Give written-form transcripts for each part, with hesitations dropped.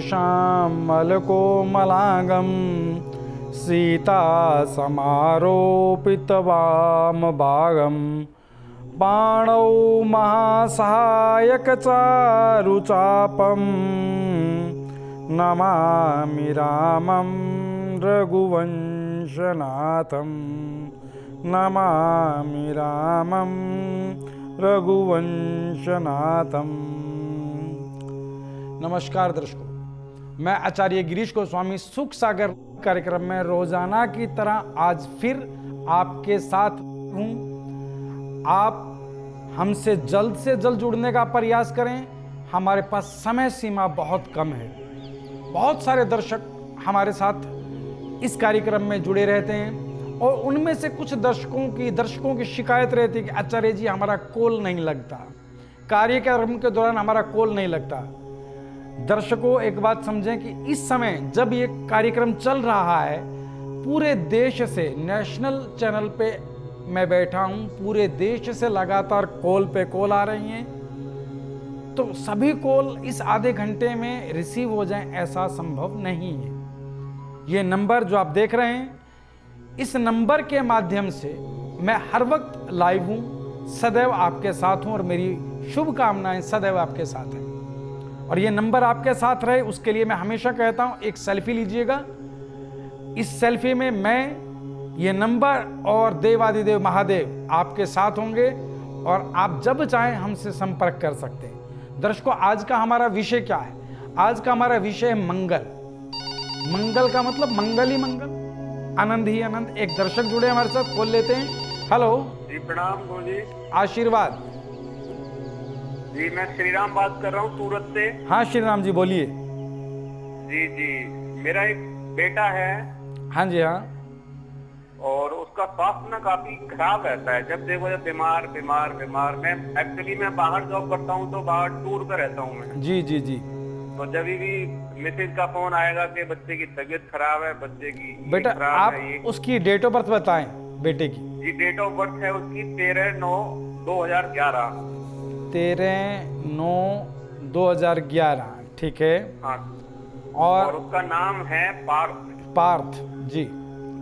श्यामलकोमलांगं सीता समारोपितवामभागं बाणौ महासहायकचारुचापं नमामि रामं रघुवंशनाथं नमामि रामं रघुवंशनाथम। नमस्कार दर्शकों, मैं आचार्य गिरीश गोस्वामी सुख सागर कार्यक्रम में रोजाना की तरह आज फिर आपके साथ हूँ। आप हमसे जल्द से जल्द जुड़ने का प्रयास करें। हमारे पास समय सीमा बहुत कम है। बहुत सारे दर्शक हमारे साथ इस कार्यक्रम में जुड़े रहते हैं और उनमें से कुछ दर्शकों की शिकायत रहती है कि आचार्य जी हमारा कॉल नहीं लगता, कार्यक्रम के दौरान हमारा कॉल नहीं लगता। दर्शकों, एक बात समझें कि इस समय जब ये कार्यक्रम चल रहा है, पूरे देश से नेशनल चैनल पे मैं बैठा हूँ, पूरे देश से लगातार कॉल पे कॉल आ रही हैं, तो सभी कॉल इस आधे घंटे में रिसीव हो जाएं ऐसा संभव नहीं है। ये नंबर जो आप देख रहे हैं, इस नंबर के माध्यम से मैं हर वक्त लाइव हूँ, सदैव आपके साथ हूँ और मेरी शुभकामनाएं सदैव आपके साथ हैं। और ये नंबर आपके साथ रहे उसके लिए मैं हमेशा कहता हूँ एक सेल्फी लीजिएगा। इस सेल्फी में मैं, ये नंबर और देवादिदेव महादेव आपके साथ होंगे और आप जब चाहें हमसे संपर्क कर सकते हैं। दर्शकों, आज का हमारा विषय क्या है? आज का हमारा विषय है मंगल। मंगल का मतलब मंगल ही मंगल, आनंद ही आनंद। एक दर्शक जुड़े हमारे साथ, खोल लेते हैं। हेलो जी, प्रणाम जी। आशीर्वाद जी, मैं श्रीराम बात कर रहा हूँ सूरत से। हाँ श्रीराम जी, बोलिए। जी जी, मेरा एक बेटा है। हाँ जी, हाँ। और उसका स्वास्थ्य ना काफी खराब रहता है, जब देखो जब बीमार बीमार बीमार। मैं एक्चुअली मैं बाहर जॉब करता हूँ तो बाहर टूर पे रहता हूँ मैं। जी जी जी। तो जब भी मिसेज का फोन आएगा कि बच्चे की तबीयत खराब है, बच्चे की बेटा आप उसकी डेट ऑफ बर्थ बताएं बेटे की। जी, डेट ऑफ बर्थ है उसकी 13/9/2011। 13/9/2011, ठीक है। हाँ। और उसका नाम है पार्थ। पार्थ जी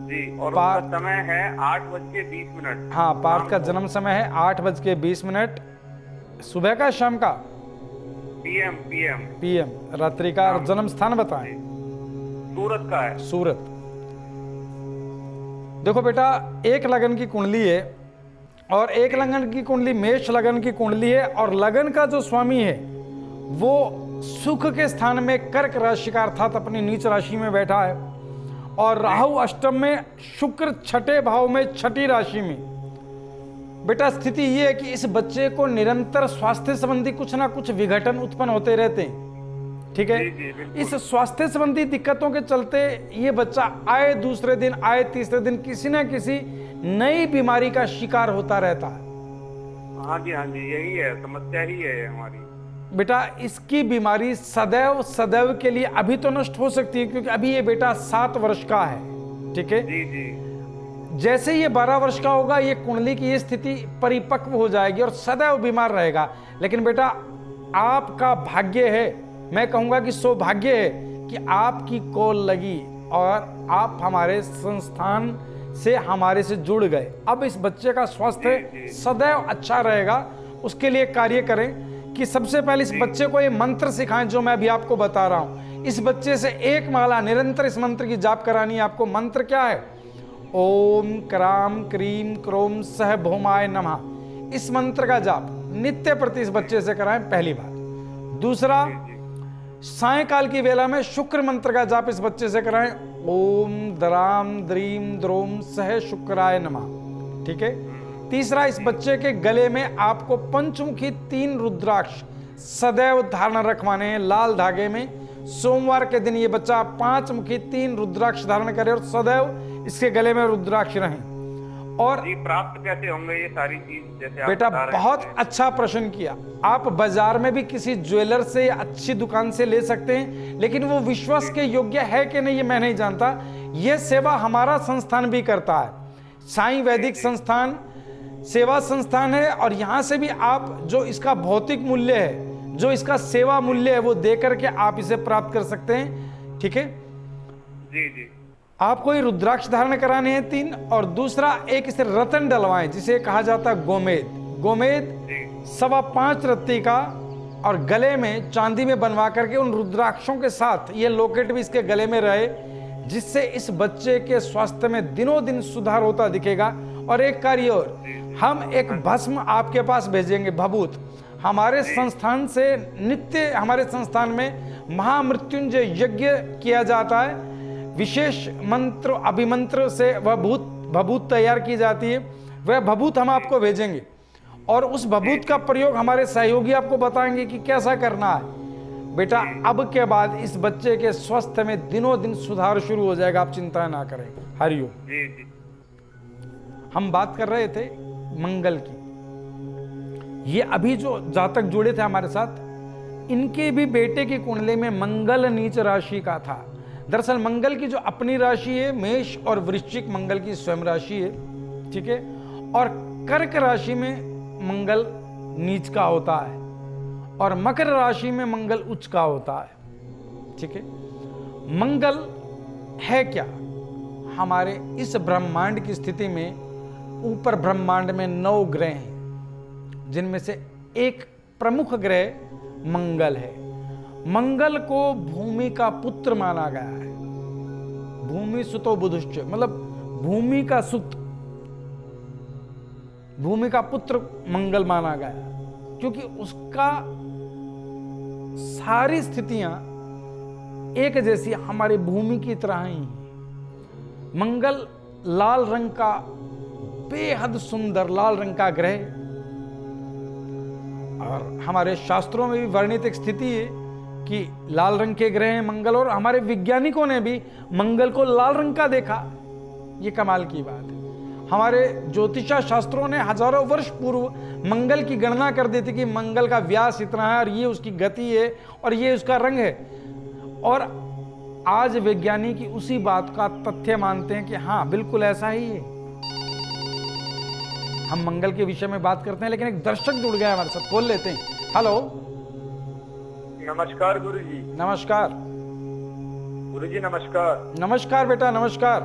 जी, और उसका समय है 8:20। हाँ, पार्थ का जन्म समय है 8:20, सुबह का शाम का? पीएम। पीएम, रात्रि का। और जन्म स्थान बताएं। सूरत का है। सूरत। देखो बेटा, एक लगन की कुंडली है और एक लगन की कुंडली मेष लगन की कुंडली है, और लगन का जो स्वामी है वो सुख के स्थान में कर्क राशि का अर्थात अपनी नीच राशि में बैठा है, और राहु अष्टम में, शुक्र छठे भाव में छठी राशि में। बेटा स्थिति ये है कि इस बच्चे को निरंतर स्वास्थ्य संबंधी कुछ ना कुछ विघटन उत्पन्न होते रहते हैं, ठीक है। इस स्वास्थ्य संबंधी दिक्कतों के चलते ये बच्चा आए दूसरे दिन, आए तीसरे दिन किसी न किसी नई बीमारी का शिकार होता रहता है। हाँ जी, यही है समस्या, ही है हमारी। बेटा इसकी बीमारी सदैव के लिए अभी तो नष्ट हो सकती है, क्योंकि अभी ये बेटा 7 वर्ष का है, ठीक है। जी जी। जैसे ये 12 वर्ष का होगा, ये कुंडली की ये स्थिति परिपक्व हो जाएगी और सदैव बीमार रहेगा। लेकिन बेटा आपका भाग्य है, मैं कहूंगा कि सौभाग्य है कि आपकी कॉल लगी और आप हमारे संस्थान से हमारे से जुड़ गए। अब इस बच्चे का स्वास्थ्य सदैव अच्छा रहेगा। उसके लिए कार्य करें कि सबसे पहले इस बच्चे को ये मंत्र सिखाएं जो मैं अभी आपको बता रहा हूं। इस बच्चे से एक माला निरंतर इस मंत्र की जाप करानी है आपको। मंत्र क्या है? ओम क्राम क्रीम क्रोम सह भौमाय नमः। इस मंत्र का जाप नित्य प्रति इस बच्चे से कराएं, पहली बात। दूसरा, सायकाल की वेला में शुक्र मंत्र का जाप इस बच्चे से कराएं। ओम द्राम द्रीम द्रोम सह शुक्राय नमः, ठीक है। तीसरा, इस बच्चे के गले में आपको पंचमुखी 3 रुद्राक्ष सदैव धारण रखवाने हैं, लाल धागे में। सोमवार के दिन ये बच्चा 5 मुखी 3 रुद्राक्ष धारण करे और सदैव इसके गले में रुद्राक्ष रहें। और जी, प्राप्त कैसे होंगे ये सारी चीज? जैसे बेटा बहुत अच्छा प्रश्न किया। आप बाजार में भी किसी ज्वेलर से या अच्छी दुकान से ले सकते हैं, लेकिन वो विश्वास के योग्य है कि नहीं ये मैं नहीं जानता। ये सेवा हमारा संस्थान भी करता है, साईं वैदिक संस्थान सेवा संस्थान है। और यहाँ से भी आप जो इसका भौतिक मूल्य है जो इसका सेवा मूल्य है वो दे करके आप इसे प्राप्त कर सकते हैं। ठीक है, जी जी। आपको ये रुद्राक्ष धारण कराने हैं 3, और दूसरा एक इसे रतन डलवाएं जिसे कहा जाता है गोमेद। गोमेद जी 5.25 रत्ती का, और गले में चांदी में बनवा करके उन रुद्राक्षों के साथ ये लॉकेट भी इसके गले में रहे, जिससे इस बच्चे के स्वास्थ्य में दिनों दिन सुधार होता दिखेगा। और एक कार्य और, हम एक भस्म आपके पास भेजेंगे, भभूत। हमारे संस्थान से नित्य, हमारे संस्थान में महामृत्युंजय यज्ञ किया जाता है, विशेष मंत्र अभिमंत्र से वह भभूत तैयार की जाती है। वह भभूत हम आपको भेजेंगे, और उस भभूत का प्रयोग हमारे सहयोगी आपको बताएंगे कि कैसा करना है। बेटा अब के बाद इस बच्चे के स्वास्थ्य में दिनों दिन सुधार शुरू हो जाएगा, आप चिंता ना करें। हरिओम। जी जी। हम बात कर रहे थे मंगल की। ये अभी जो जातक जुड़े थे हमारे साथ, इनके भी बेटे की कुंडली में मंगल नीच राशि का था। दरअसल मंगल की जो अपनी राशि है मेष और वृश्चिक मंगल की स्वयं राशि है, ठीक है, और कर्क राशि में मंगल नीच का होता है, और मकर राशि में मंगल उच्च का होता है। ठीक है, मंगल है क्या? हमारे इस ब्रह्मांड की स्थिति में ऊपर ब्रह्मांड में 9 ग्रह हैं, जिनमें से एक प्रमुख ग्रह मंगल है। मंगल को भूमि का पुत्र माना गया है। भूमि सुतो बुधुश्च, मतलब भूमि का सुत, भूमि का पुत्र मंगल माना गया, क्योंकि उसका सारी स्थितियां एक जैसी हमारी भूमि की तरह ही हैं। मंगल लाल रंग का, बेहद सुंदर लाल रंग का ग्रह, और हमारे शास्त्रों में भी वर्णित एक स्थिति है कि लाल रंग के ग्रह हैं मंगल, और हमारे वैज्ञानिकों ने भी मंगल को लाल रंग का देखा। ये कमाल की बात है। हमारे ज्योतिषा शास्त्रों ने हजारों वर्ष पूर्व मंगल की गणना कर दी थी कि मंगल का व्यास इतना है, और ये उसकी गति है, और ये उसका रंग है। और आज वैज्ञानिक उसी बात का तथ्य मानते हैं कि हाँ बिल्कुल ऐसा ही है। हम मंगल के विषय में बात करते हैं, लेकिन एक दर्शक जुड़ गया हमारे साथ, बोल लेते हैं। हेलो, नमस्कार गुरुजी। नमस्कार गुरुजी नमस्कार। नमस्कार बेटा, नमस्कार।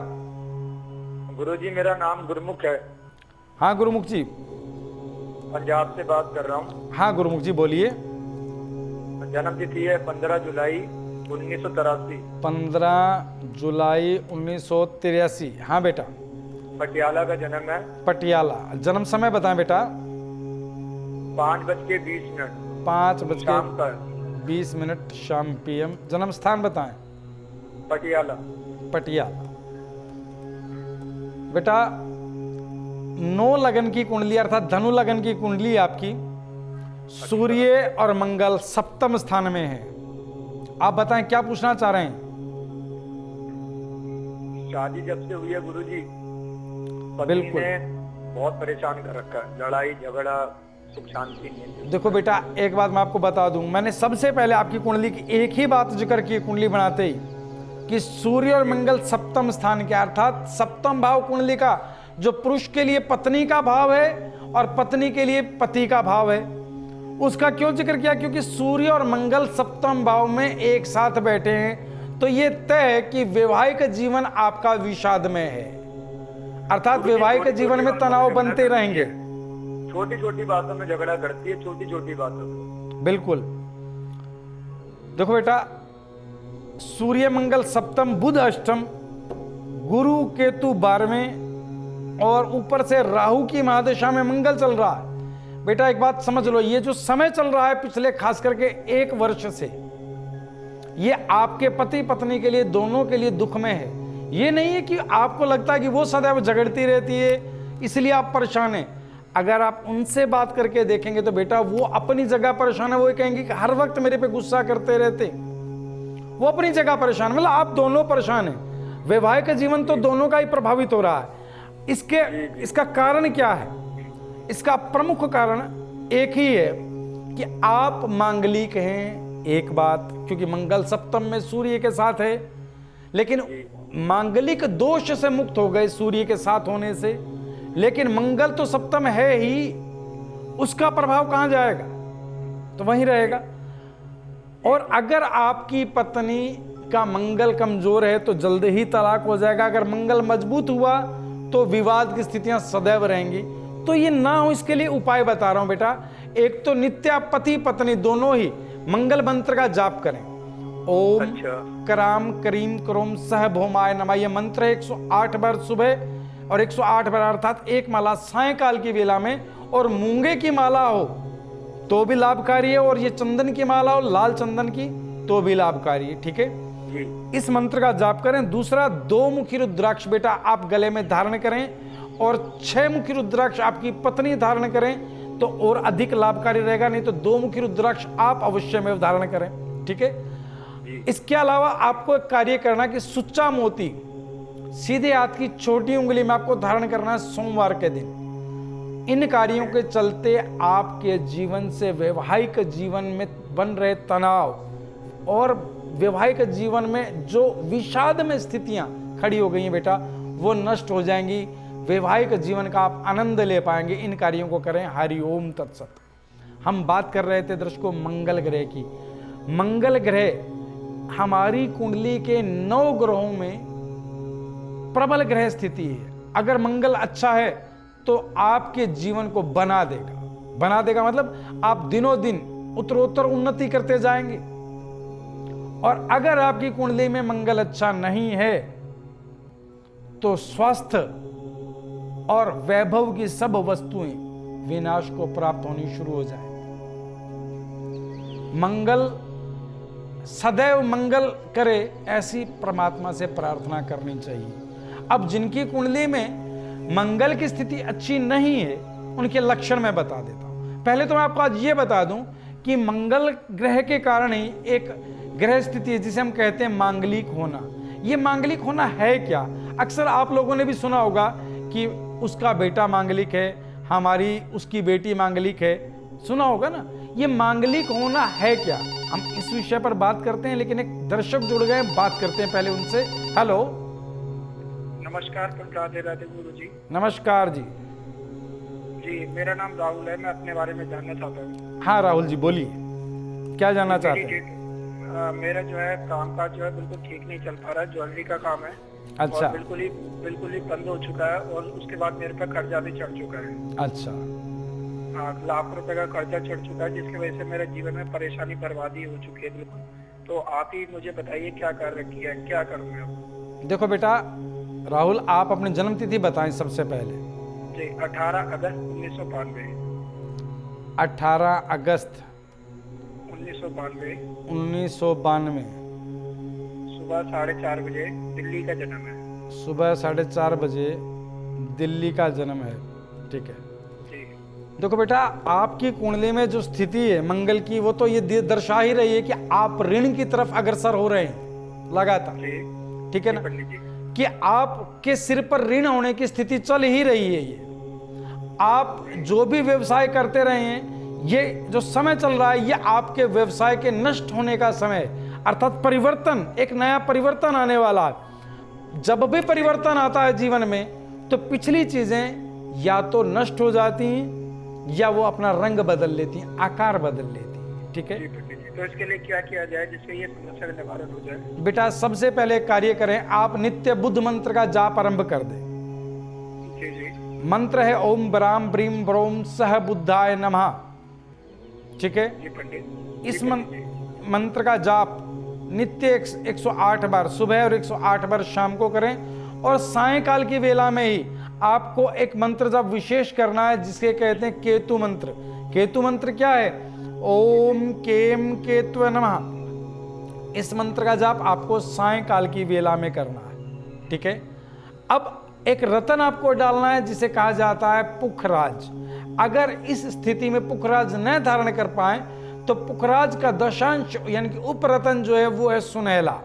गुरुजी मेरा नाम गुरमुख है। हाँ गुरुमुख जी। पंजाब से बात कर रहा हूँ। हाँ गुरुमुख जी बोलिए। जन्म तिथि है 15 जुलाई 1983। 15 जुलाई 1983। हाँ बेटा। पटियाला का जन्म है। पटियाला। जन्म समय बताएं बेटा। 5:20 शाम का 5:20 शाम PM। जन्म स्थान बताएं। पटियाला। पटियाला। बेटा 9 लगन की कुंडली, अर्थात धनु लगन की कुंडली आपकी, सूर्य और मंगल सप्तम स्थान में है। आप बताएं क्या पूछना चाह रहे हैं? शादी जब से हुई है गुरुजी, पत्नी बिल्कुल। ने बहुत परेशान कर रखा है, लड़ाई झगड़ा सुख शांति नहीं। देखो बेटा एक बात मैं आपको बता दूं, मैंने सबसे पहले आपकी कुंडली की एक ही बात जिक्र की कुंडली बनाते ही, कि सूर्य और मंगल सप्तम स्थान के, अर्थात सप्तम भाव कुंडली का जो पुरुष के लिए पत्नी का भाव है और पत्नी के लिए पति का भाव है, उसका क्यों जिक्र किया? क्योंकि सूर्य और मंगल सप्तम भाव में एक साथ बैठे हैं, तो ये तय है कि वैवाहिक जीवन आपका विषाद में है, अर्थात वैवाहिक जीवन में तनाव बनते रहेंगे। छोटी छोटी बातों में झगड़ा करती है, छोटी छोटी बातों में। बिल्कुल। देखो बेटा, सूर्य मंगल सप्तम, बुध अष्टम, गुरु केतु 12वें, और ऊपर से राहु की महादशा में मंगल चल रहा है। बेटा एक बात समझ लो, ये जो समय चल रहा है पिछले खास करके 1 वर्ष से, ये आपके पति पत्नी के लिए, दोनों के लिए दुख में है। ये नहीं है कि आपको लगता है कि वो सदैव झगड़ती रहती है इसलिए आप परेशान हैं। अगर आप उनसे बात करके देखेंगे तो बेटा वो अपनी जगह परेशान है। वो कहेंगे कि हर वक्त मेरे पे गुस्सा करते रहते, वो अपनी जगह परेशान, मतलब आप दोनों परेशान हैं। वैवाहिक जीवन तो दोनों का ही प्रभावित हो रहा है। इसका कारण क्या है? इसका प्रमुख कारण एक ही है कि आप मांगलिक हैं, एक बात, क्योंकि मंगल सप्तम में सूर्य के साथ है, लेकिन मांगलिक दोष से मुक्त हो गए सूर्य के साथ होने से, लेकिन मंगल तो सप्तम है ही, उसका प्रभाव कहां जाएगा? तो वहीं रहेगा। और अगर आपकी पत्नी का मंगल कमजोर है तो जल्दी ही तलाक हो जाएगा। अगर मंगल मजबूत हुआ तो विवाद की स्थितियां सदैव रहेंगी। तो ये ना हो इसके लिए उपाय बता रहा हूं बेटा। एक तो नित्य पति पत्नी दोनों ही मंगल मंत्र का जाप करें। ओम कराम करीम करोम सह भौमाय नमः। यह मंत्र है 108 बार सुबह और 108 बार अर्थात एक माला सायंकाल की वेला में। और मूंगे की माला हो तो भी लाभकारी है, और ये चंदन की माला हो लाल चंदन की तो भी लाभकारी है। ठीक है, इस मंत्र का जाप करें। दूसरा, 2 मुखी रुद्राक्ष बेटा आप गले में धारण करें, और 6 मुखी रुद्राक्ष आपकी पत्नी धारण करें तो और अधिक लाभकारी रहेगा। नहीं तो 2 मुखी रुद्राक्ष आप अवश्य में धारण करें। ठीक है, इसके अलावा आपको एक कार्य करना कि सुच्चा मोती सीधे हाथ की छोटी उंगली में आपको धारण करना है सोमवार के दिन। इन कार्यों के चलते आपके जीवन से वैवाहिक जीवन में बन रहे तनाव और वैवाहिक जीवन में जो विषाद में स्थितियां खड़ी हो गई हैं बेटा, वो नष्ट हो जाएंगी। वैवाहिक जीवन का आप आनंद ले पाएंगे। इन कार्यों को करें। हरि ओम तत्सत। हम बात कर रहे थे दर्शकों मंगल ग्रह की। मंगल ग्रह हमारी कुंडली के 9 ग्रहों में प्रबल ग्रह स्थिति है। अगर मंगल अच्छा है तो आपके जीवन को बना देगा मतलब आप दिनों दिन उत्तरोत्तर उन्नति करते जाएंगे। और अगर आपकी कुंडली में मंगल अच्छा नहीं है तो स्वास्थ्य और वैभव की सब वस्तुएं विनाश को प्राप्त होनी शुरू हो जाएंगी। मंगल सदैव मंगल करे ऐसी परमात्मा से प्रार्थना करनी चाहिए। अब जिनकी कुंडली में मंगल की स्थिति अच्छी नहीं है उनके लक्षण मैं बता देता हूं। पहले तो मैं आपको आज ये बता दूं कि मंगल ग्रह के कारण ही एक ग्रह स्थिति है जिसे हम कहते हैं मांगलिक होना। ये मांगलिक होना है क्या? अक्सर आप लोगों ने भी सुना होगा कि उसका बेटा मांगलिक है, हमारी उसकी बेटी मांगलिक है, सुना होगा ना। ये मांगलिक होना है क्या, हम इस विषय पर बात करते हैं। लेकिन एक दर्शक जुड़ गए, बात करते हैं पहले उनसे। हेलो, नमस्कार। राधे राधे गुरु जी। नमस्कार जी। जी, मेरा नाम राहुल है। मैं अपने बारे में जानना चाहता हूँ। हाँ राहुल जी, बोलिए, क्या जानना चाहते हैं? मेरा जो है काम काज जो है बिल्कुल ठीक नहीं चल पा रहा है। ज्वेलरी का काम है। अच्छा। और बिल्कुल ही बंद हो चुका है। और उसके बाद मेरे पे कर्जा भी चढ़ चुका है। अच्छा। लाख रुपए का कर्जा चढ़ चुका है, जिसकी वजह से मेरे जीवन में परेशानी बर्बादी हो चुकी है बिल्कुल। तो आप ही मुझे बताइए क्या कर रखी है, क्या करूँ मैं अब? देखो बेटा राहुल, आप अपनी जन्म तिथि बताएं सबसे पहले। जी, 18 अगस्त 1992। 18 अगस्त 1992 सुबह 4:30 बजे दिल्ली का जन्म है। सुबह 4:30 बजे दिल्ली का जन्म है। ठीक है। देखो बेटा, आपकी कुंडली में जो स्थिति है मंगल की, वो तो ये दर्शा ही रही है कि आप ऋण की तरफ अग्रसर हो रहे हैं लगातार। ठीक है ना, कि आपके सिर पर ऋण होने की स्थिति चल ही रही है। ये आप जो भी व्यवसाय करते रहे हैं, ये जो समय चल रहा है ये आपके व्यवसाय के नष्ट होने का समय, अर्थात परिवर्तन, एक नया परिवर्तन आने वाला है। जब भी परिवर्तन आता है जीवन में तो पिछली चीजें या तो नष्ट हो जाती हैं या वो अपना रंग बदल लेती हैं, आकार बदल लेती हैं। ठीक है, तो इसके लिए क्या किया जाए जिससे ये समस्या का निवारण हो जाए? बेटा सबसे पहले कार्य करें, आप नित्य बुद्ध मंत्र का जाप आरंभ कर दें। जी। मंत्र है ओम ब्राम ब्रीम ब्रोम सह बुद्धाय नमः। ठीक है, इस मंत्र का जाप नित्य 108 बार सुबह और 108 बार शाम को करें। और सायंकाल की वेला में ही आपको एक मंत्र जाप विशेष करना है जिसके कहते हैं केतु मंत्र। केतु मंत्र क्या है? ओम केम केतु नमः। इस मंत्र का जाप आपको सायंकाल की वेला में करना है। ठीक है, अब एक रतन आपको डालना है जिसे कहा जाता है पुखराज। अगर इस स्थिति में पुखराज न धारण कर पाए तो पुखराज का दशांश यानी कि उपरतन जो है वो है सुनहला।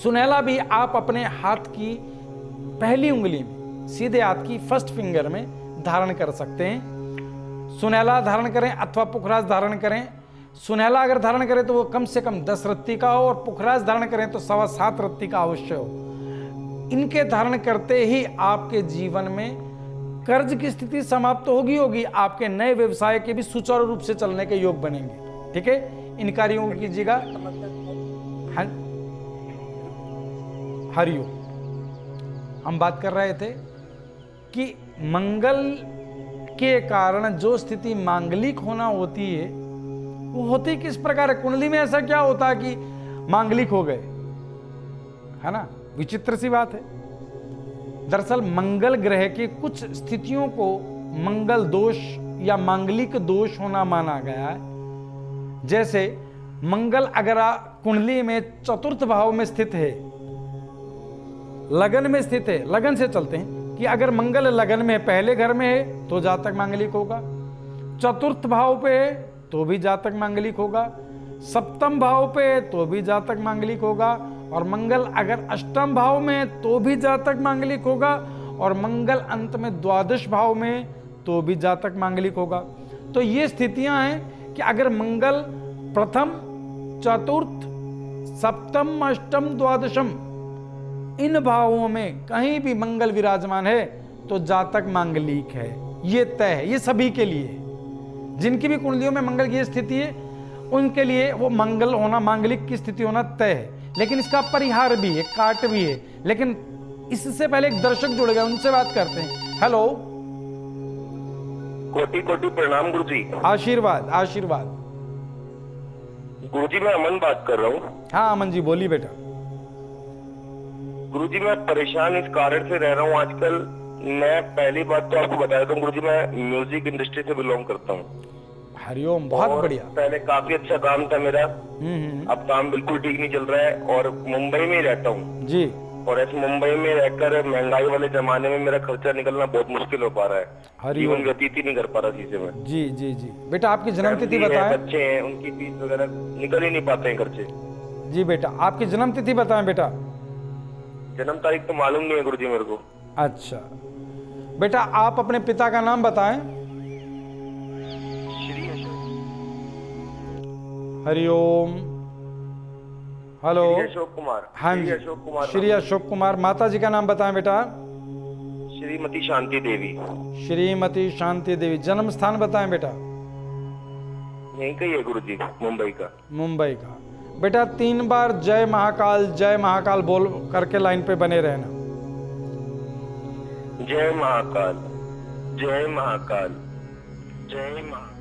सुनहला भी आप अपने हाथ की पहली उंगली में, सीधे हाथ की फर्स्ट फिंगर में धारण कर सकते हैं। सुनहला धारण करें अथवा पुखराज धारण करें। सुनहला अगर धारण करें तो वो कम से कम 10 रत्ती का हो, और पुखराज धारण करें तो 7.25 रत्ती का अवश्य हो। इनके धारण करते ही आपके जीवन में कर्ज की स्थिति समाप्त होगी। आपके नए व्यवसाय के भी सुचारू रूप से चलने के योग बनेंगे। ठीक है, इन कार्यों को कीजिएगा। हाँ, हरिओम। हम बात कर रहे थे कि मंगल के कारण जो स्थिति मांगलिक होना होती है वो होती किस प्रकार है? कुंडली में ऐसा क्या होता है कि मांगलिक हो गए, है ना? विचित्र सी बात है। दरअसल मंगल ग्रह की कुछ स्थितियों को मंगल दोष या मांगलिक दोष होना माना गया है। जैसे मंगल अगर कुंडली में चतुर्थ भाव में स्थित है, लगन में स्थित है, लगन से चलते हैं कि अगर मंगल लगन में पहले घर में है तो जातक मांगलिक होगा, चतुर्थ भाव पे है तो भी जातक मांगलिक होगा, सप्तम भाव पे है तो भी जातक मांगलिक होगा, और मंगल अगर अष्टम भाव में है तो भी जातक मांगलिक होगा, और मंगल अंत में द्वादश भाव में तो भी जातक मांगलिक होगा। तो ये स्थितियां हैं कि अगर मंगल प्रथम, चतुर्थ, सप्तम, अष्टम, द्वादशम इन भावों में कहीं भी मंगल विराजमान है तो जातक मांगलिक है। ये तय है, ये सभी के लिए, जिनकी भी कुंडलियों में मंगल की स्थिति है उनके लिए वो मंगल होना, मांगलिक की स्थिति होना तय है। लेकिन इसका परिहार भी है, काट भी है। लेकिन इससे पहले एक दर्शक जुड़ गए, उनसे बात करते हैं। हेलो, कोटि कोटि प्रणाम गुरुजी। आशीर्वाद आशीर्वाद। गुरुजी मैं अमन बात कर रहा हूँ। हाँ अमन जी बोलिए बेटा। गुरुजी मैं परेशान इस कारण से रह रहा हूँ आजकल। मैं पहली बात तो आपको बता देता हूँ गुरुजी, मैं म्यूजिक इंडस्ट्री से बिलोंग करता हूँ। हरिओम, बहुत और बढ़िया। पहले काफी अच्छा काम था मेरा, अब काम बिल्कुल ठीक नहीं चल रहा है और मुंबई में ही रहता हूँ जी। और ऐसे मुंबई में रहकर महंगाई वाले जमाने में मेरा खर्चा निकलना बहुत मुश्किल हो पा रहा है, जीवन व्यतीत ही नहीं कर पा रहा चीजें में। जी जी जी बेटा, आपकी जन्म तिथि फैमिली है, बताएं। बच्चे हैं, उनकी फीस वगैरह निकल ही नहीं पाते हैं खर्चे। जी बेटा, आपकी जन्म तिथि बताएं बेटा। जन्म तारीख तो मालूम नहीं है गुरुजी मेरे को। अच्छा बेटा, आप अपने पिता का नाम बताएं। श्री अशोक। हरिओम। हेलो, श्री अशोक कुमार। हाँ श्री जी, अशोक कुमार। श्री अशोक कुमार। माता जी का नाम बताएं बेटा। श्रीमती शांति देवी। श्रीमती शांति देवी। जन्म स्थान बताएं बेटा। यहीं का ही है गुरुजी, मुंबई का। मुंबई का। बेटा 3 बार जय महाकाल बोल करके लाइन पे बने रहना। जय महाकाल, जय महाकाल, जय महाकाल।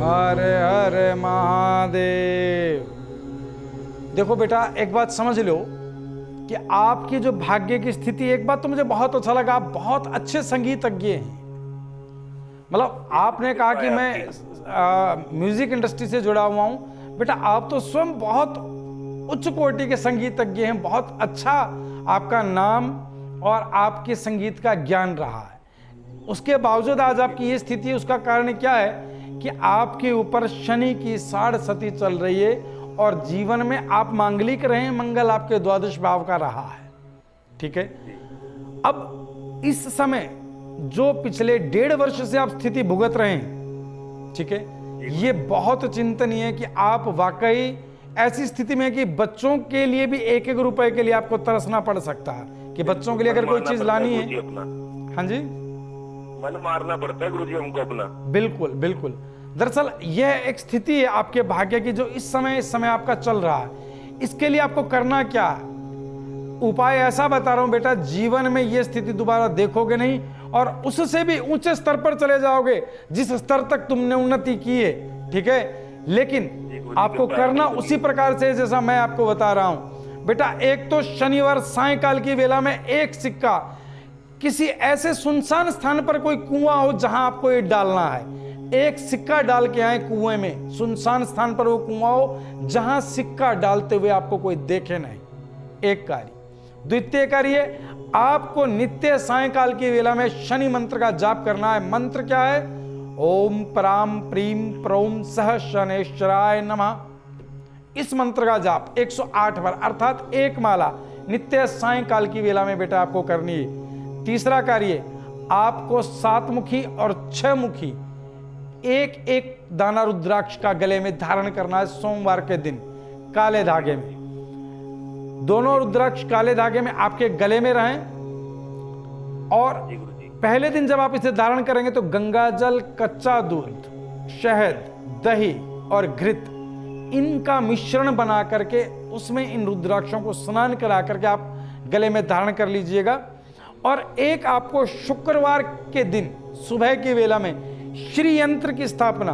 हरे हरे महादेव। देखो बेटा, एक बात समझ लो कि आपकी जो भाग्य की स्थिति, एक बात तो मुझे बहुत अच्छा लगा, आप बहुत अच्छे संगीतज्ञ हैं। मतलब आपने कहा कि मैं म्यूजिक इंडस्ट्री से जुड़ा हुआ हूं। बेटा आप तो स्वयं बहुत उच्च कोटि के संगीतज्ञ हैं, बहुत अच्छा आपका नाम और आपके संगीत का ज्ञान रहा है। उसके बावजूद आज आपकी ये स्थिति है। उसका कारण क्या है कि आपके ऊपर शनि की 6.5 चल रही है और जीवन में आप मांगलिक रहे, मंगल आपके द्वादश भाव का रहा है। ठीक है, अब इस समय जो पिछले 1.5 वर्ष से आप स्थिति भुगत रहे हैं, ठीक है, ये बहुत चिंतनीय है कि आप वाकई ऐसी स्थिति में कि बच्चों के लिए भी 1-1 रुपए के लिए आपको तरसना पड़ सकता है कि बच्चों के लिए अगर कोई चीज लानी है। हाँ जी, मन मारना पड़ता है गुरुजी हमको अपना। बिल्कुल बिल्कुल। दरअसल यह एक स्थिति है आपके भाग्य की जो इस समय आपका चल रहा है। इसके लिए आपको करना क्या है? उपाय ऐसा बता रहा हूं बेटा, जीवन में यह स्थिति दोबारा देखोगे नहीं और उससे भी ऊंचे स्तर पर चले जाओगे जिस स्तर तक तुमने उन्नति की है। ठीक है, लेकिन आपको करना उसी प्रकार से जैसा मैं आपको बता रहा हूं। बेटा एक तो शनिवार सायंकाल की वेला में एक सिक्का किसी ऐसे सुनसान स्थान पर कोई कुआं हो जहां आपको ये डालना है, एक सिक्का डाल के आए कुएं में। सुनसान स्थान पर वो कुआं हो जहां सिक्का डालते हुए आपको कोई देखे नहीं। एक कार्य। द्वितीय कार्य, आपको नित्य सायंकाल की वेला में शनि मंत्र का जाप करना है। मंत्र क्या है? ओम पराम प्रीम प्रौम सह शनेश्वराय नमः। इस मंत्र का जाप 108 बार अर्थात 1 माला नित्य सायंकाल की वेला में बेटा आपको करनी है। तीसरा कार्य, आपको 7 मुखी और 6 मुखी एक दाना रुद्राक्ष का गले में धारण करना है सोमवार के दिन काले धागे में। दोनों रुद्राक्ष काले धागे में आपके गले में रहें। और जी गुरुजी। पहले दिन जब आप इसे धारण करेंगे तो गंगा जल, कच्चा दूध, शहद, दही और घृत, इनका मिश्रण बना करके उसमें इन रुद्राक्षों को स्नान करा करके आप गले में धारण कर लीजिएगा। और एक आपको शुक्रवार के दिन सुबह की वेला में श्री यंत्र की स्थापना,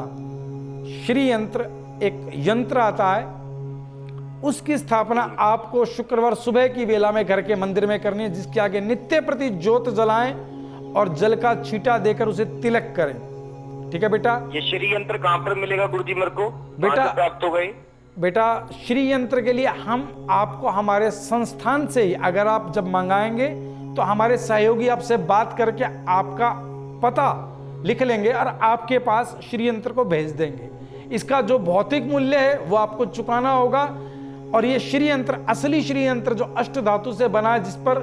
श्री यंत्र एक यंत्र आता है, उसकी स्थापना आपको शुक्रवार सुबह की वेला में घर के मंदिर में करनी है, जिसके आगे नित्य प्रति ज्योत जलाएं और जल का छींटा देकर उसे तिलक करें। ठीक है बेटा। ये श्री यंत्र कहाँ पर मिलेगा गुरुजी मेरे को? बेटा कहाँ से प्राप्त हो गई? बेटा श्री यंत्र के लिए हम आपको हमारे संस्थान से ही, अगर आप जब मंगाएंगे तो हमारे सहयोगी आपसे बात करके आपका पता लिख लेंगे और आपके पास श्री यंत्र को भेज देंगे। इसका जो भौतिक मूल्य है वो आपको चुकाना होगा। और ये श्री यंत्र, असली श्री यंत्र जो अष्ट धातु से बना है, जिस पर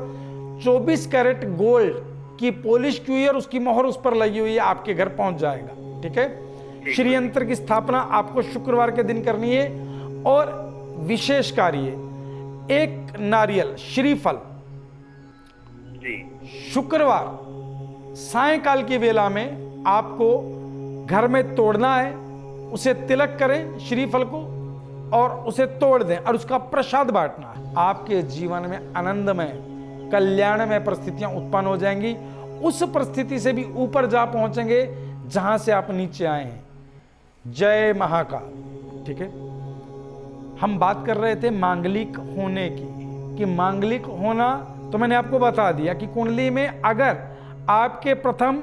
24 कैरेट गोल्ड की पॉलिश की हुई है और उसकी मोहर उस पर लगी हुई है, आपके घर पहुंच जाएगा। ठीक है। श्री यंत्र की स्थापना आपको शुक्रवार के दिन करनी है। और विशेष कार्य, एक नारियल श्रीफल जी। शुक्रवार सायंकाल की वेला में आपको घर में तोड़ना है, उसे तिलक करें श्रीफल को और उसे तोड़ दें और उसका प्रसाद बांटना है। आपके जीवन में आनंदमय, कल्याणमय परिस्थितियां उत्पन्न हो जाएंगी। उस परिस्थिति से भी ऊपर जा पहुंचेंगे जहां से आप नीचे आए हैं। जय महाकाल। ठीक है। हम बात कर रहे थे मांगलिक होने की, कि मांगलिक होना तो मैंने आपको बता दिया कि कुंडली में अगर आपके प्रथम,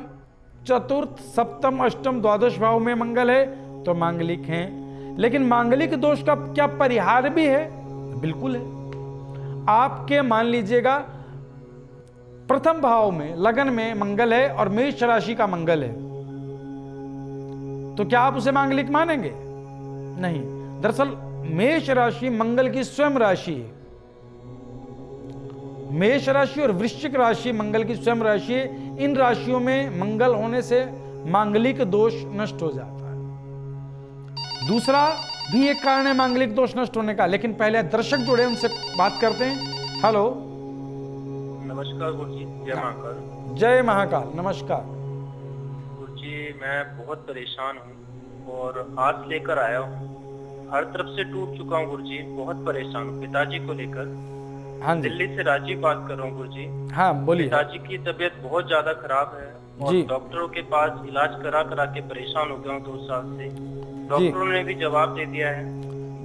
चतुर्थ, सप्तम, अष्टम, द्वादश भाव में मंगल है तो मांगलिक हैं। लेकिन मांगलिक दोष का क्या परिहार भी है? बिल्कुल है। आपके मान लीजिएगा प्रथम भाव में लगन में मंगल है और मेष राशि का मंगल है, तो क्या आप उसे मांगलिक मानेंगे? नहीं। दरअसल मेष राशि मंगल की स्वयं राशि है। मेष राशि और वृश्चिक राशि मंगल की स्वयं राशि है। इन राशियों में मंगल होने से मांगलिक दोष नष्ट हो जाता है। दूसरा भी एक कारण है मांगलिक दोष नष्ट होने का, लेकिन पहले दर्शक जुड़े, उनसे बात करते हैं। हेलो, नमस्कार गुरुजी। जय महाकाल। जय महाकाल। नमस्कार गुरुजी, मैं बहुत परेशान हूँ और हाथ लेकर आया हूँ, हर तरफ से टूट चुका हूँ गुरुजी, बहुत परेशान हूँ पिताजी को लेकर। हाँ जी। दिल्ली से राजीव बात कर रहा हूँ गुरुजी। हाँ बोलिए। पिताजी की तबीयत बहुत ज्यादा खराब है और जी। डॉक्टरों के पास इलाज करा करा के परेशान हो गया हूँ 2 साल से। डॉक्टरों ने भी जवाब दे दिया है।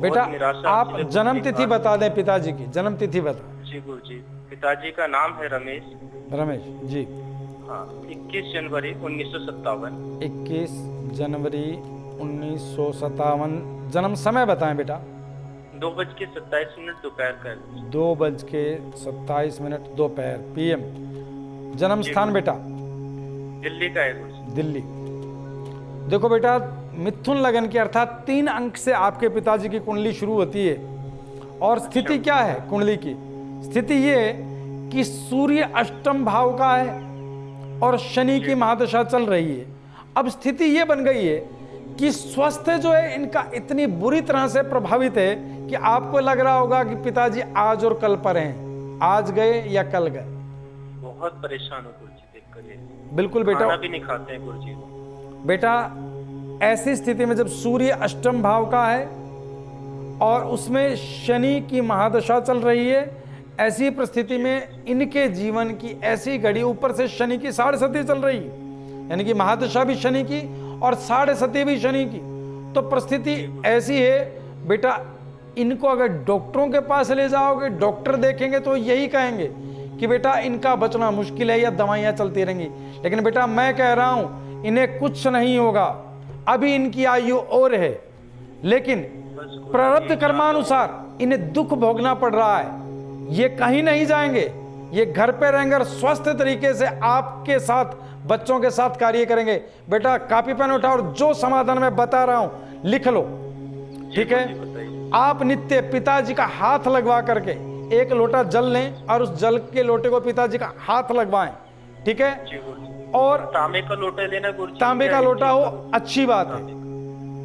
बेटा बहुत निराशा आप मुझे जन्म गुरुजी तिथि का। बता दें, पिताजी की जन्म तिथि बता। जी गुरुजी, पिताजी का नाम है रमेश। रमेश जी। हाँ, 21 जनवरी 1957। 21 जनवरी 1957। जन्म समय बताएं बेटा। 2:27 दोपहर का है। 2:27 दोपहर PM। जन्म स्थान बेटा दिल्ली का है गुरुजी। दिल्ली। देखो बेटा, मिथुन लगन के अर्थात 3 अंक से आपके पिताजी की कुंडली शुरू होती है। और स्थिति क्या है कुंडली की? स्थिति ये कि सूर्य अष्टम भाव का है और शनि की महादशा चल रही है। अब स्थिति ये बन गई है कि स्वास्थ्य जो है इनका इतनी बुरी तरह से प्रभावित है कि आपको लग रहा होगा कि पिताजी आज और कल पर हैं, आज गए या कल गए। बहुत परेशान हूँ गुरुजी देखकर ये। बिल्कुल बेटा। खाना भी नहीं खाते हैं गुरुजी। बेटा ऐसी स्थिति में जब सूर्य अष्टम भाव का है और उसमें शनि की महादशा चल रही है, ऐसी परिस्थिति में इनके जीवन की ऐसी घड़ी, ऊपर से शनि की 7.5 चल रही है, यानी कि महादशा भी शनि की और 7.5 भी शनि की। तो परिस्थिति ऐसी है बेटा, इनको अगर डॉक्टरों के पास ले जाओगे, डॉक्टर देखेंगे तो यही कहेंगे कि बेटा इनका बचना मुश्किल है या दवाइयाँ चलती रहेंगी। लेकिन बेटा मैं कह रहा हूँ इन्हें कुछ नहीं होगा, अभी इनकी आयु और है, लेकिन प्रारब्ध कर्मानुसार इन्हें दुख भोगना पड़ रहा है। ये कहीं नहीं जाएंगे, ये घर पे रहेंगे और स्वस्थ तरीके से आपके साथ, बच्चों के साथ कार्य करेंगे। बेटा कापी पेन उठाओ और जो समाधान मैं बता रहा हूं लिख लो, ठीक है? आप नित्य पिताजी का हाथ लगवा करके 1 लोटा जल लें और उस जल के लोटे को पिताजी का हाथ लगवाएं, ठीक है? और तांबे का लोटा लेना गुरुजी। तांबे का लोटा हो, अच्छी बात है।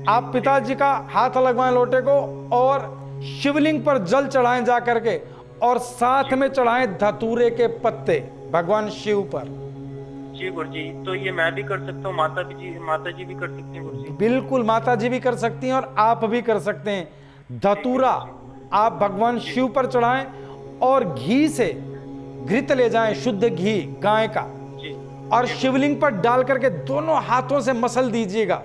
आप पिताजी का हाथ लगवाएं लोटे को और शिवलिंग पर जल चढ़ाएं जा करके, और साथ में चढ़ाएं धतूरे के पत्ते भगवान शिव पर। जी गुरुजी, तो ये मैं भी कर सकता हूँ, माता जी भी कर सकती हैं गुरुजी? बिल्कुल, माता जी भी कर सकती हैं और आप भी कर सकते हैं। धतूरा आप भगवान शिव पर चढ़ाएं और घी से घृत ले जाएं, शुद्ध घी गाय का, और शिवलिंग पर डाल करके दोनों हाथों से मसल दीजिएगा।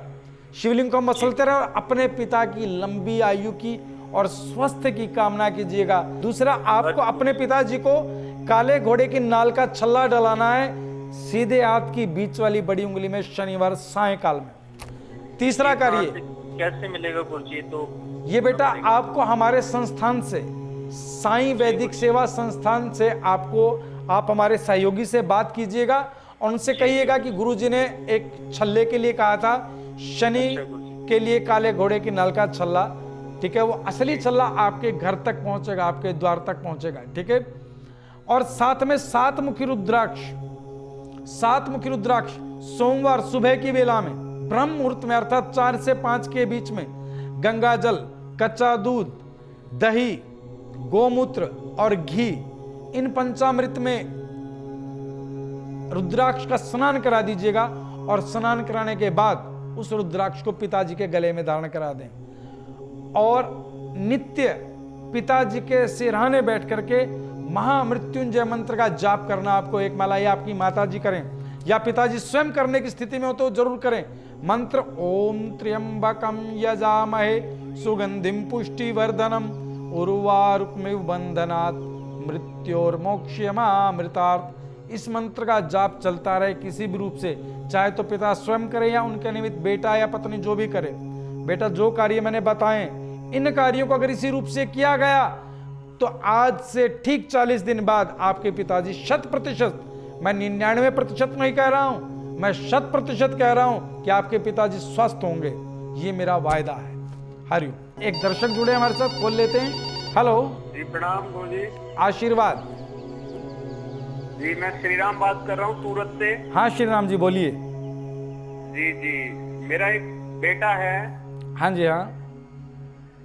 शिवलिंग को मसलते रहे और अपने पिता की लंबी आयु की और स्वस्थ की कामना कीजिएगा। दूसरा, आपको अपने पिताजी को काले घोड़े की नाल का छल्ला डलाना है सीधे हाथ की बीच वाली बड़ी उंगली में शनिवार सायंकाल में। तीसरा कार्य कैसे मिलेगा गुरुजी? तो ये बेटा आपको हमारे संस्थान से, साईं वैदिक सेवा संस्थान से, आप हमारे सहयोगी से बात कीजिएगा और उनसे कहिएगा कि गुरुजी ने एक छल्ले के लिए कहा था, शनि के लिए काले घोड़े की नल का छल्ला, ठीक है, वो असली छल्ला आपके घर तक पहुंचेगा, आपके द्वार तक पहुंचेगा, ठीक है। और साथ में सात मुखी रुद्राक्ष सोमवार सुबह की वेला में ब्रह्म मुहूर्त में अर्थात 4 से 5 के बीच में गंगा जल, कच्चा दूध, दही, गोमूत्र और घी, इन पंचामृत में रुद्राक्ष का स्नान करा दीजिएगा और स्नान कराने के बाद उस रुद्राक्ष को पिताजी के गले में धारण करा दें और नित्य पिताजी के सिरहाने बैठ करके महामृत्युंजय मंत्र का जाप करना। आपको एक माला या आपकी माताजी करें या पिताजी स्वयं करने की स्थिति में हो तो जरूर करें। मंत्र ओम त्र्यंबकम यजामहे सुगंधिम पुष्टिवर्धनम उर्वारुकमिव बंधनात् मृत्योर्मोक्ष्यमामृतार्थ। इस मंत्र का जाप चलता रहे किसी भी रूप से, चाहे तो पिता स्वयं करे या उनके निमित्त बेटा या पत्नी जो भी करे। बेटा जो कार्य मैंने बताए, इन कार्यों को अगर इसी रूप से किया गया तो आज से ठीक 40 दिन बाद आपके पिताजी 100%, मैं 99% नहीं कह रहा हूं, मैं 100% कह रहा हूं कि आपके पिताजी स्वस्थ होंगे। ये मेरा वायदा है। हरिओम। एक दर्शक जुड़े हमारे साथ, खोल लेते हैं। हेलो जी, प्रणाम गुरुजी। आशीर्वाद जी, मैं श्रीराम बात कर रहा हूँ सूरत से। हाँ श्रीराम जी बोलिए। जी जी, मेरा एक बेटा है। हाँ जी हाँ।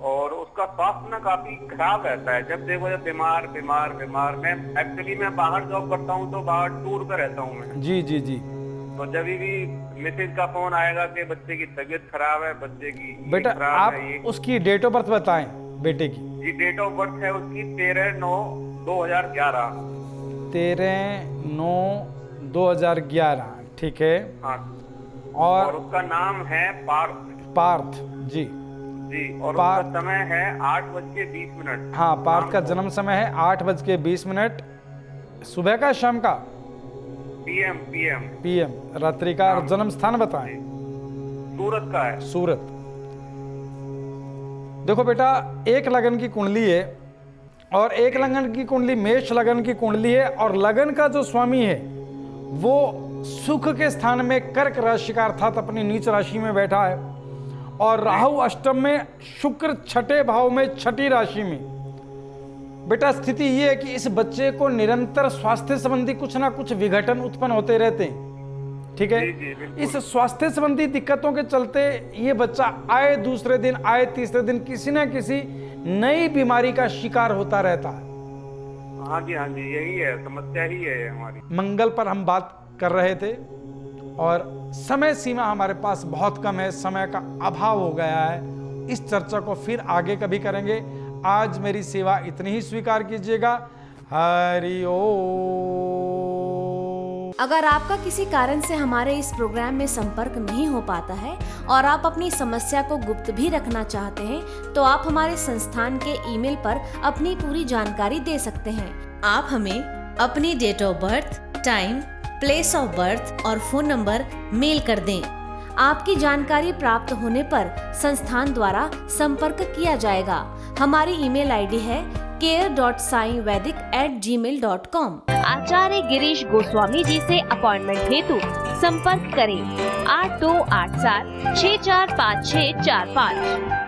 और उसका स्वास्थ्य ना काफी खराब रहता है, जब देखो जब बीमार बीमार बीमार। मैं बाहर जॉब करता हूँ तो बाहर टूर पर रहता हूँ मैं। जी जी जी। तो जब भी मिसेज का फोन आएगा कि बच्चे की तबीयत खराब है, बच्चे की बेटा आप उसकी डेट ऑफ बर्थ बताएं बेटे की। जी, डेट ऑफ बर्थ है उसकी 13/9/2011। 13/9/2011, ठीक है। हाँ। और उसका नाम है पार्थ जी। जी, और उसका समय है 8:20। हाँ, पार्थ का जन्म समय है 8:20, सुबह का शाम का? पीएम रात्रि का। और जन्म स्थान बताएं। सूरत का है। सूरत। देखो बेटा, एक लगन की कुंडली है और एक लगन की कुंडली मेष लगन की कुंडली है, और लगन का जो स्वामी है वो सुख के स्थान में कर्क राशि का अर्थात अपनी नीच राशि में बैठा है, और राहु अष्टम में, शुक्र छठे भाव में छठी राशि में। बेटा स्थिति ये है कि इस बच्चे को निरंतर स्वास्थ्य संबंधी कुछ ना कुछ विघटन उत्पन्न होते रहते हैं, ठीक है। इस स्वास्थ्य संबंधी दिक्कतों के चलते ये बच्चा आए दूसरे दिन, आए तीसरे दिन किसी न किसी नई बीमारी का शिकार होता रहता है। हाँ जी, यही है समस्या, ही है हमारी। मंगल पर हम बात कर रहे थे और समय सीमा हमारे पास बहुत कम है, समय का अभाव हो गया है। इस चर्चा को फिर आगे कभी करेंगे। आज मेरी सेवा इतनी ही स्वीकार कीजिएगा। हरि ओम। अगर आपका किसी कारण से हमारे इस प्रोग्राम में संपर्क नहीं हो पाता है और आप अपनी समस्या को गुप्त भी रखना चाहते हैं, तो आप हमारे संस्थान के ईमेल पर अपनी पूरी जानकारी दे सकते हैं। आप हमें अपनी date of birth, time, place of birth और फोन नंबर मेल कर दें। आपकी जानकारी प्राप्त होने पर संस्थान द्वारा संपर्क किया जाएगा। हमारी ईमेल आईडी है care.saivedic@gmail.com। आचार्य गिरीश गोस्वामी जी से अपॉइंटमेंट हेतु संपर्क करें 8287 645645।